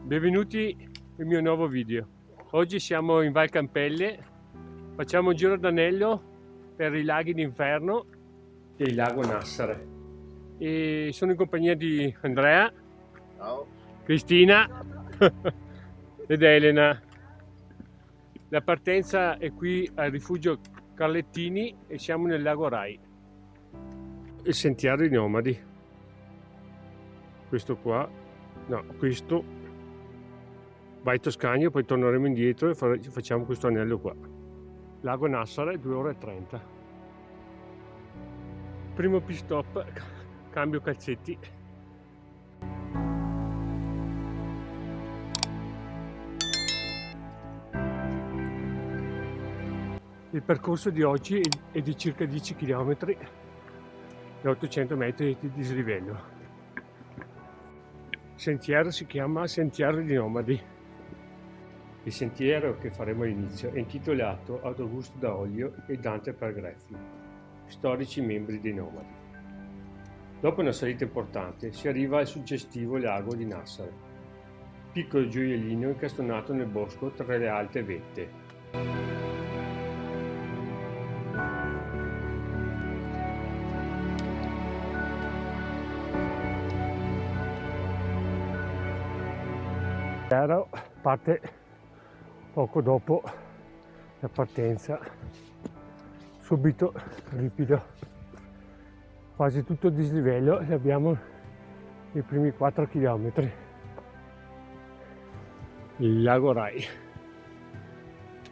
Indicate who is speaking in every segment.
Speaker 1: Benvenuti nel mio nuovo video. Oggi siamo in Val Campelle, facciamo un giro d'anello per i laghi d'Inferno e il lago Nassare. E sono in compagnia di Andrea,
Speaker 2: Ciao.
Speaker 1: Cristina ed Elena. La partenza è qui al rifugio Carlettini e siamo nel lago Rai. Il sentiero dei nomadi. Questo qua, no, questo vai Toscania, poi torneremo indietro e facciamo questo anello qua. Lago Nassare, 2 ore e 30. Primo pit stop, cambio calzetti. Il percorso di oggi è di circa 10 km e 800 metri di dislivello. Il sentiero si chiama Sentiero dei Nomadi. Il sentiero che faremo all'inizio è intitolato ad Augusto Daoglio e Dante Palgreffi, storici membri dei Nomadi. Dopo una salita importante si arriva al suggestivo lago di Nassare, piccolo gioiellino incastonato nel bosco tra le alte vette. L'aereo parte poco dopo la partenza, subito ripido, quasi tutto il dislivello e abbiamo i primi 4 km. Il lago Rai,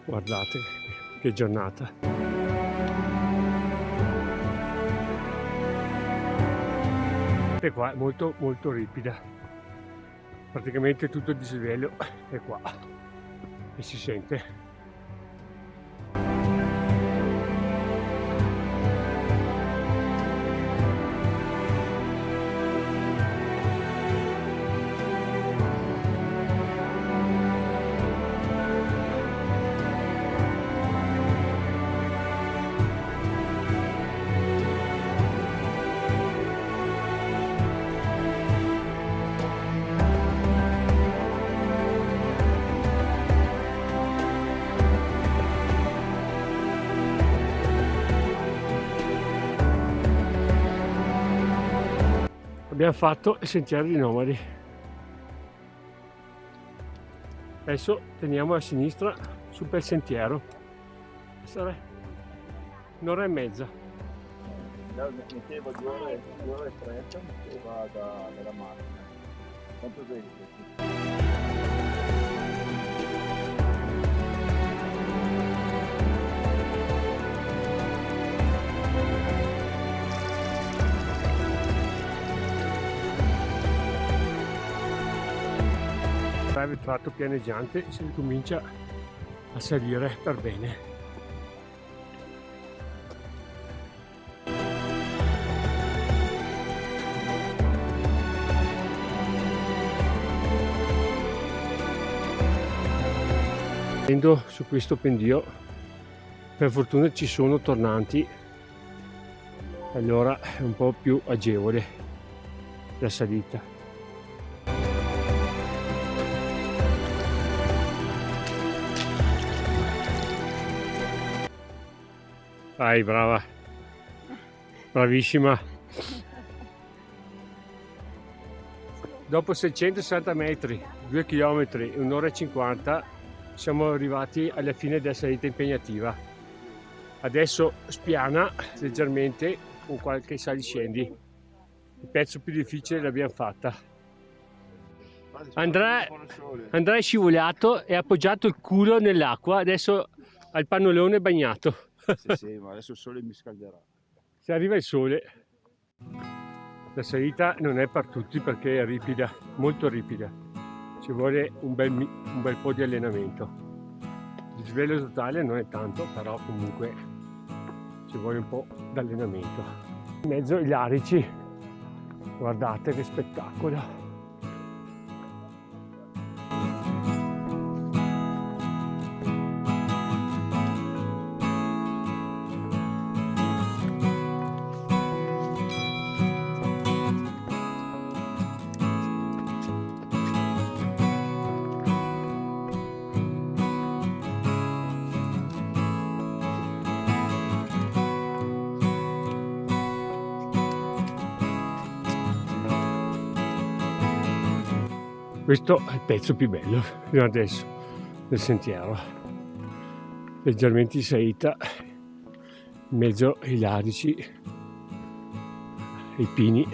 Speaker 1: guardate che giornata. E qua è molto ripida. Praticamente tutto il dislivello è qua e si sente. Abbiamo fatto il sentiero dei nomadi. Adesso teniamo a sinistra su per il sentiero. Sarà un'ora e mezza.
Speaker 2: Mettevo 2 ore e 30 e va dalla macchina. Quanto devi?
Speaker 1: Il tratto pianeggiante si ricomincia a salire per bene. Scendo su questo pendio, per fortuna ci sono tornanti, allora è un po' più agevole la salita. Vai, brava, bravissima. Dopo 660 metri, 2 km e 1 ora e 50 siamo arrivati alla fine della salita impegnativa. Adesso spiana leggermente con qualche saliscendi. Il pezzo più difficile l'abbiamo fatta. Andrea è scivolato e ha appoggiato il culo nell'acqua, adesso ha il pannolone bagnato.
Speaker 2: Sì, ma adesso il sole mi scalderà.
Speaker 1: Se arriva il sole, la salita non è per tutti perché è ripida, molto ripida. Ci vuole un bel po' di allenamento. Il dislivello totale non è tanto, però comunque ci vuole un po' di allenamento. In mezzo agli arici, guardate che spettacolo! Questo è il pezzo più bello fino adesso del sentiero, leggermente in salita, in mezzo ai larici, ai pini.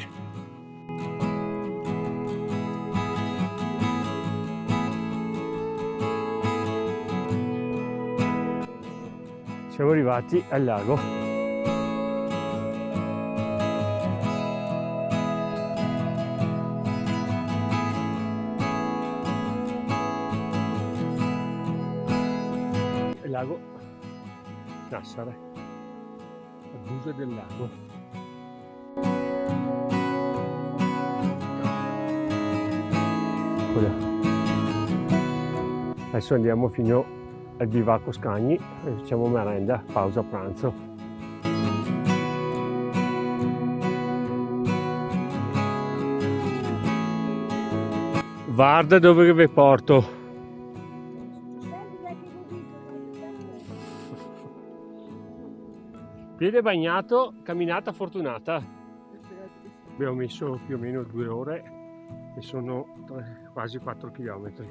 Speaker 1: Siamo arrivati al lago. Lago Nassare, la busa del lago. Adesso andiamo fino al bivacco Scagni e facciamo merenda, pausa pranzo. Guarda dove vi porto. Piede bagnato, camminata fortunata. Abbiamo messo più o meno 2 ore e sono quasi 4 chilometri.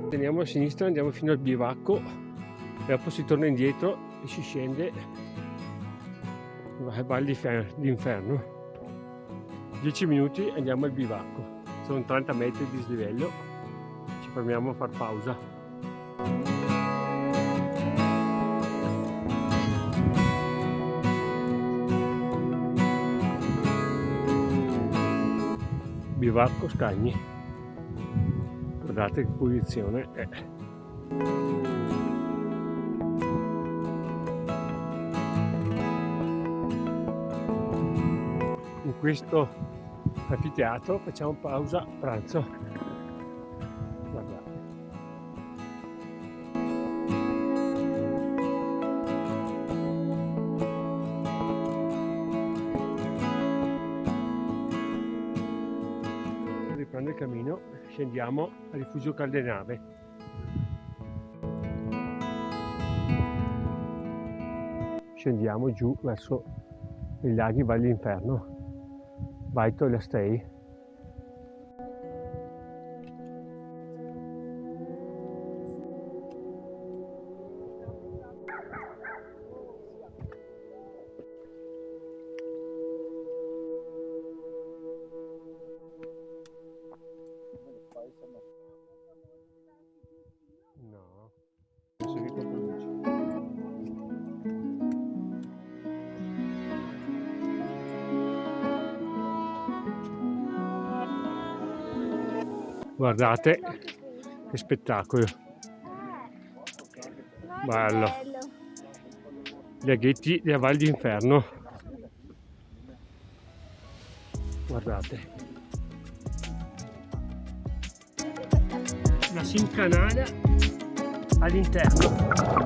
Speaker 1: Teniamo a sinistra, andiamo fino al bivacco. E dopo si torna indietro e si scende, va all'inferno. 10 minuti andiamo al bivacco, sono 30 metri di slivello, ci fermiamo a far pausa. Bivacco Scagni, guardate che posizione è. In questo anfiteatro facciamo pausa pranzo. Guardate. Riprende il cammino, scendiamo al rifugio Caldenave. Scendiamo giù verso i laghi Val d'Inferno. Baito e Stei. No, non si riconosce. Guardate che spettacolo, bello, gli aghetti della Val d'Inferno, guardate, una simcanada all'interno.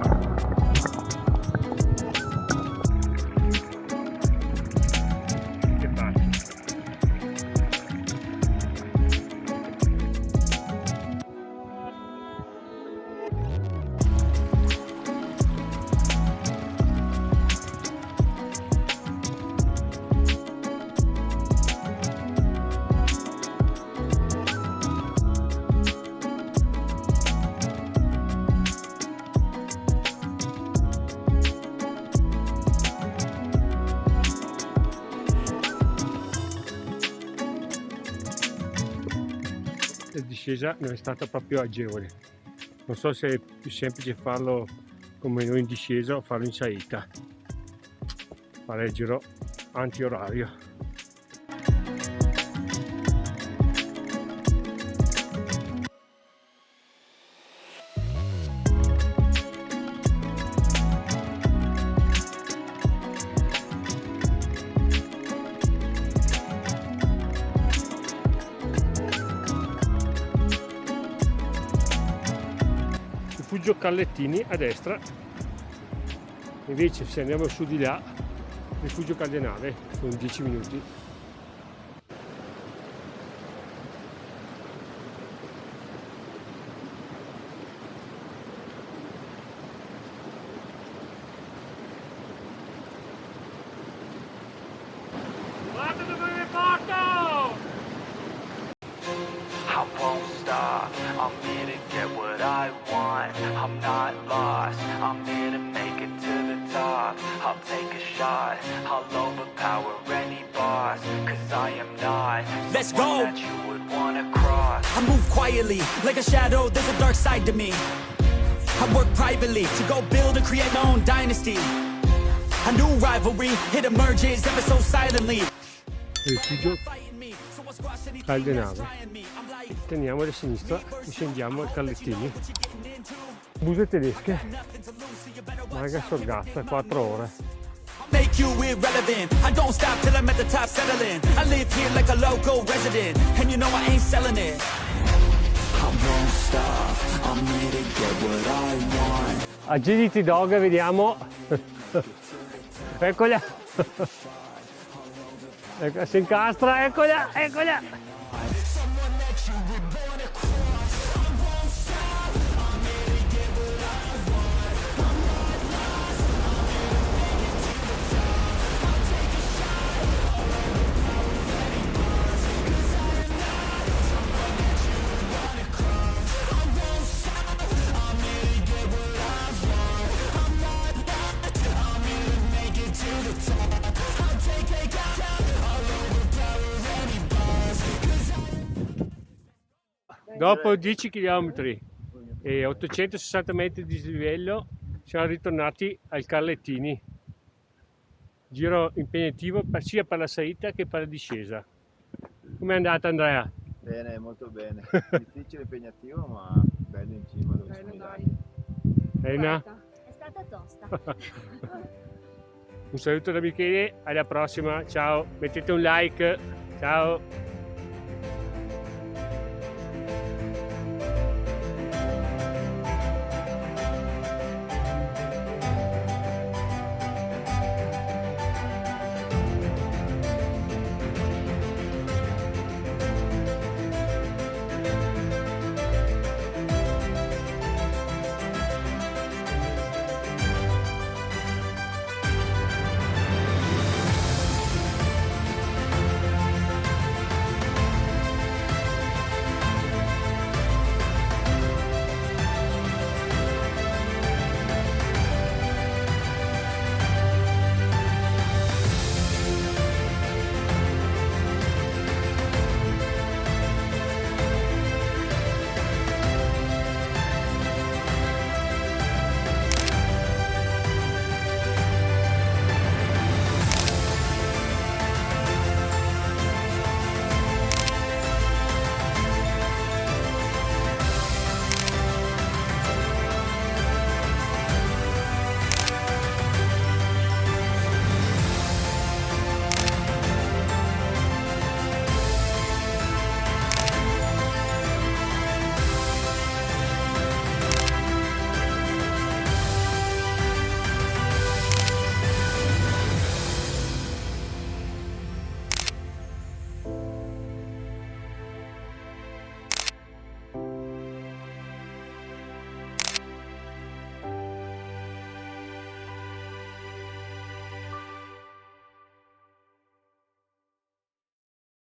Speaker 1: La discesa non è stata proprio agevole, non so se è più semplice farlo come noi in discesa o farlo in salita, fare il giro anti-orario. Rifugio Callettini a destra, invece se andiamo su di là, rifugio Caldenave, sono 10 minuti.
Speaker 3: want. I'm not lost, I'm here to make it to the top. I'll take a shot, I'll overpower any boss. Cause I am not
Speaker 4: Let's
Speaker 3: someone
Speaker 4: go.
Speaker 3: that you would wanna cross.
Speaker 4: I move quietly, like a shadow, there's a dark side to me. I work privately to go build and create my own dynasty. A new rivalry, it emerges ever so silently.
Speaker 1: Rifugio
Speaker 4: Fighting me, so I'll squash anything
Speaker 1: Caldenave.
Speaker 4: that's trying me. I'm like,
Speaker 1: Teniamo a sinistra e scendiamo al Carlettini. Buse tedesche. Maga Sorgazza, 4 ore.
Speaker 4: make you irrelevant. I don't stop till I'm at the top settling. I live here like a local resident, and you know I ain't selling it. I won't stop, I'm here to get what I want.
Speaker 1: Agility Dog, vediamo. Eccola. Ecco, si incastra, eccola, eccola. Dopo 10 km e 860 metri di dislivello siamo ritornati al Carlettini. Giro impegnativo sia per la salita che per la discesa. Com'è andata, Andrea?
Speaker 2: Bene, molto bene. Difficile, impegnativo, ma bello in cima dove
Speaker 5: Bello,
Speaker 2: siamo
Speaker 5: dai.
Speaker 2: andati.
Speaker 1: Elena?
Speaker 5: È stata tosta.
Speaker 1: Un saluto da Michele, alla prossima, ciao, mettete un like, ciao!